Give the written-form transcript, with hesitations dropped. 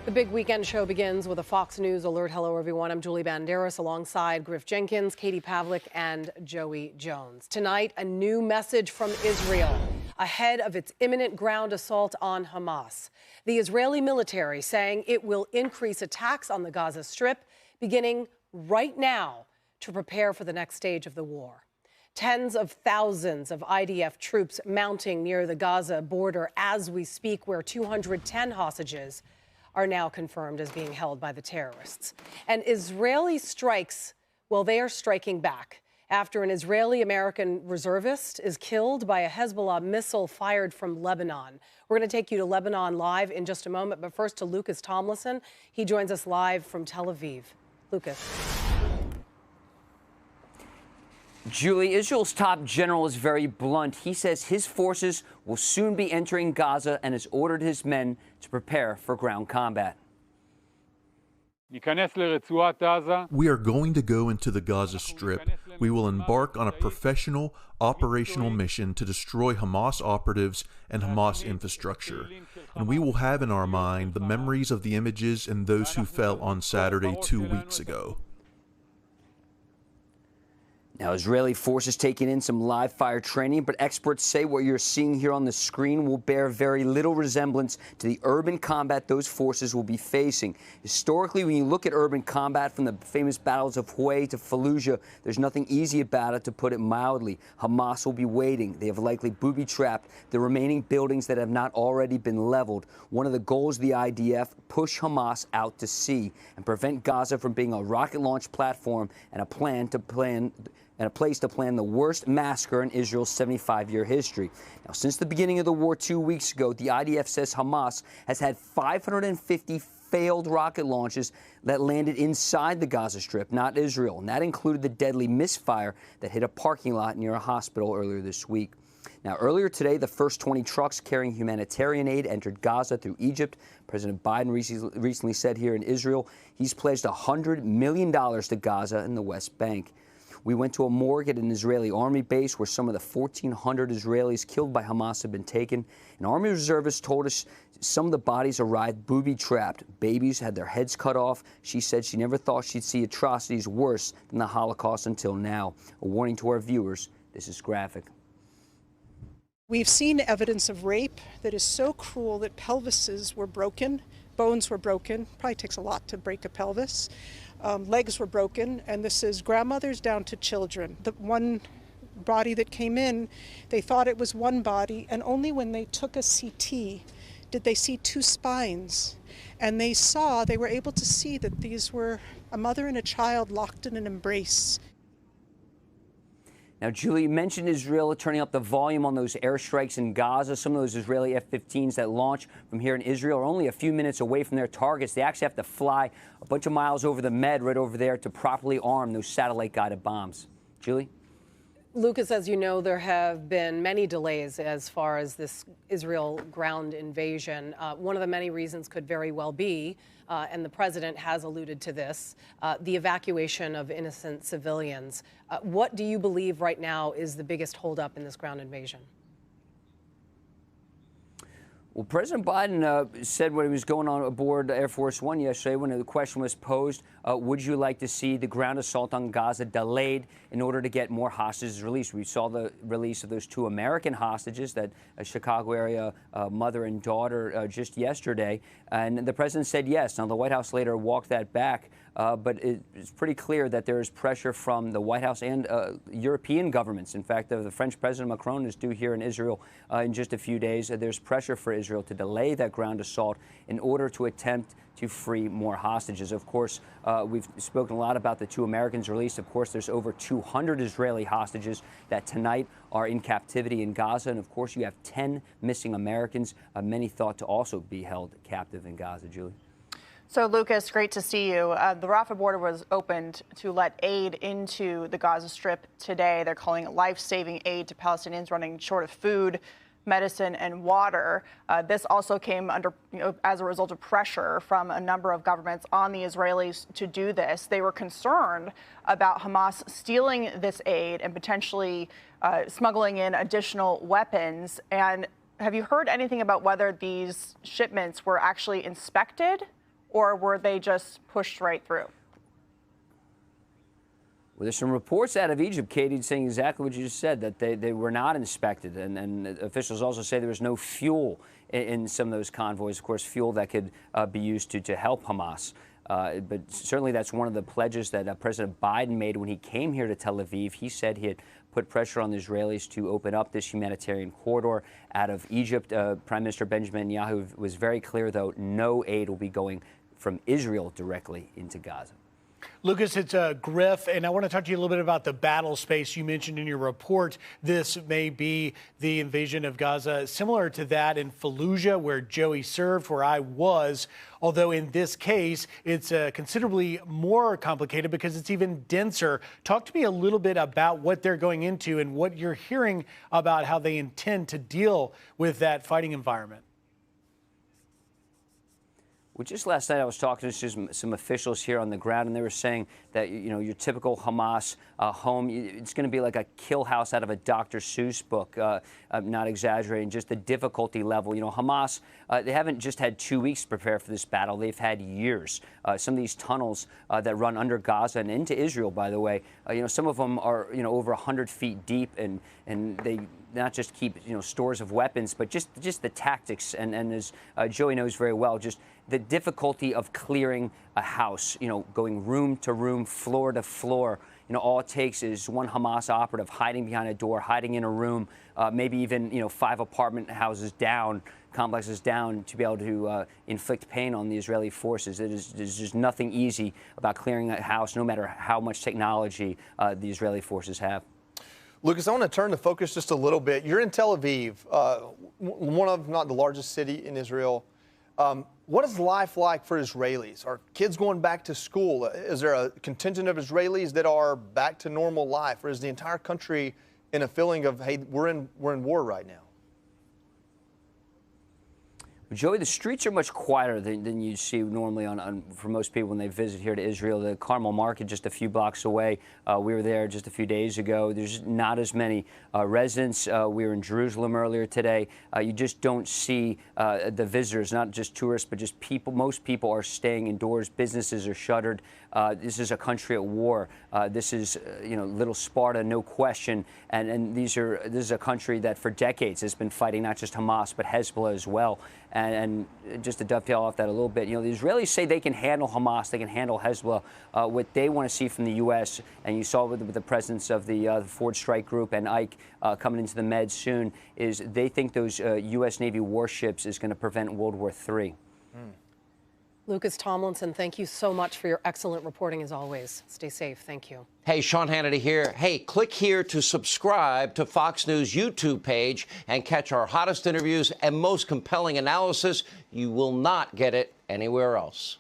The big weekend show begins with a Fox News alert. Hello, everyone. I'm Julie Banderas alongside Griff Jenkins, Katie Pavlik, and Joey Jones. Tonight, a new message from Israel ahead of its imminent ground assault on Hamas. The Israeli military saying it will increase attacks on the Gaza Strip beginning right now to prepare for the next stage of the war. Tens of thousands of IDF troops mounting near the Gaza border as we speak, where 210 hostages are now confirmed as being held by the terrorists. And Israeli strikes, well, they are striking back after an Israeli-American reservist is killed by a Hezbollah missile fired from Lebanon. We're going to take you to Lebanon live in just a moment, but first to Lucas Tomlinson. He joins us live from Tel Aviv. Lucas. Julie, Israel's top general is very blunt. He says his forces will soon be entering Gaza and has ordered his men to prepare for ground combat. We are going to go into the Gaza Strip. We will embark on a professional, operational mission to destroy Hamas operatives and Hamas infrastructure. And we will have in our mind the memories of the images and those who fell on Saturday 2 weeks ago. Now, Israeli forces taking in some live fire training, but experts say what you're seeing here on the screen will bear very little resemblance to the urban combat those forces will be facing. Historically, when you look at urban combat from the famous battles of Hue to Fallujah, there's nothing easy about it, to put it mildly. Hamas will be waiting. They have likely booby-trapped the remaining buildings that have not already been leveled. One of the goals of the IDF, push Hamas out to sea and prevent Gaza from being a rocket launch platform and a place to plan the worst massacre in Israel's 75-year history. Now, since the beginning of the war 2 weeks ago, the IDF says Hamas has had 550 failed rocket launches that landed inside the Gaza Strip, not Israel. And that included the deadly misfire that hit a parking lot near a hospital earlier this week. Now, earlier today, the first 20 trucks carrying humanitarian aid entered Gaza through Egypt. President Biden recently said here in Israel he's pledged $100 million to Gaza and the West Bank. We went to a morgue at an Israeli army base where some of the 1,400 Israelis killed by Hamas have been taken. An army reservist told us some of the bodies arrived booby-trapped. Babies had their heads cut off. She said she never thought she'd see atrocities worse than the Holocaust until now. A warning to our viewers, this is graphic. We've seen evidence of rape that is so cruel that pelvises were broken, bones were broken. Probably takes a lot to break a pelvis. Legs were broken, and this is grandmothers down to children. The one body that came in, they thought it was one body, and only when they took a CT did they see two spines. And they were able to see that these were a mother and a child locked in an embrace. Now, Julie, you mentioned Israel turning up the volume on those airstrikes in Gaza. Some of those Israeli F-15s that launch from here in Israel are only a few minutes away from their targets. They actually have to fly a bunch of miles over the Med right over there to properly arm those satellite-guided bombs. Julie? Lucas, as you know, there have been many delays as far as this Israel ground invasion. One of the many reasons could very well be, and the president has alluded to this, the evacuation of innocent civilians. What do you believe right now is the biggest holdup in this ground invasion? Well, President Biden said when he was going on aboard Air Force One yesterday, when the question was posed, would you like to see the ground assault on Gaza delayed in order to get more hostages released? We saw the release of those 2 American hostages, that Chicago area mother and daughter, just yesterday. And the president said yes. Now, the White House later walked that back. But it's pretty clear that there is pressure from the White House and European governments. In fact, the French President Macron is due here in Israel in just a few days. There's pressure for Israel to delay that ground assault in order to attempt to free more hostages. Of course, we've spoken a lot about the 2 Americans released. Of course, there's over 200 Israeli hostages that tonight are in captivity in Gaza. And of course, you have 10 missing Americans, many thought to also be held captive in Gaza. Julie? So, Lucas, great to see you. The Rafah border was opened to let aid into the Gaza Strip today. They're calling it life-saving aid to Palestinians running short of food, medicine, and water. This also came under, as a result of pressure from a number of governments on the Israelis to do this. They were concerned about Hamas stealing this aid and potentially smuggling in additional weapons. And have you heard anything about whether these shipments were actually inspected or were they just pushed right through? Well, there's some reports out of Egypt, Katie, saying exactly what you just said, that they were not inspected. And officials also say there was no fuel in some of those convoys. Of course, fuel that could be used to help Hamas. But certainly that's one of the pledges that President Biden made when he came here to Tel Aviv. He said he had put pressure on the Israelis to open up this humanitarian corridor out of Egypt. Prime Minister Benjamin Netanyahu was very clear, though, no aid will be going from Israel directly into Gaza. Lucas, it's Griff, and I want to talk to you a little bit about the battle space you mentioned in your report. This may be the invasion of Gaza, similar to that in Fallujah, where Joey served, where I was, although in this case, it's considerably more complicated because it's even denser. Talk to me a little bit about what they're going into and what you're hearing about how they intend to deal with that fighting environment. Well, just last night I was talking to some officials here on the ground, and they were saying that, you know, your typical Hamas home, it's going to be like a kill house out of a Dr. Seuss book. I'm not exaggerating, just the difficulty level. You know, Hamas, they haven't just had 2 weeks to prepare for this battle. They've had years. Some of these tunnels that run under Gaza and into Israel, by the way, you know, some of them are, you know, over 100 feet deep, and they not just keep, you know, stores of weapons, but just the tactics. And as Joey knows very well, just the difficulty of clearing a house, you know, going room to room, floor to floor. You know, all it takes is one Hamas operative hiding behind a door, hiding in a room, maybe even, you know, 5 apartment houses down, complexes down, to be able to inflict pain on the Israeli forces. There's just nothing easy about clearing a house, no matter how much technology the Israeli forces have. Lucas, I want to turn the focus just a little bit. You're in Tel Aviv, one of, not the largest city in Israel. What is life like for Israelis? Are kids going back to school? Is there a contingent of Israelis that are back to normal life? Or is the entire country in a feeling of, hey, we're in war right now? Joey, the streets are much quieter than you see normally for most people when they visit here to Israel. The Carmel Market, just a few blocks away. We were there just a few days ago. There's not as many residents. We were in Jerusalem earlier today. You just don't see the visitors, not just tourists, but just people. Most people are staying indoors. Businesses are shuttered. This is a country at war. This is, you know, little Sparta, no question. And this is a country that for decades has been fighting not just Hamas, but Hezbollah as well. And just to dovetail off that a little bit, you know, the Israelis say they can handle Hamas, they can handle Hezbollah. What they want to see from the U.S., and you saw with the presence of the Ford Strike Group and Ike coming into the Med soon, is they think those U.S. Navy warships is going to prevent World War III. Lucas Tomlinson, thank you so much for your excellent reporting as always. Stay safe. Thank you. Hey, Sean Hannity here. Hey, click here to subscribe to Fox News YouTube page and catch our hottest interviews and most compelling analysis. You will not get it anywhere else.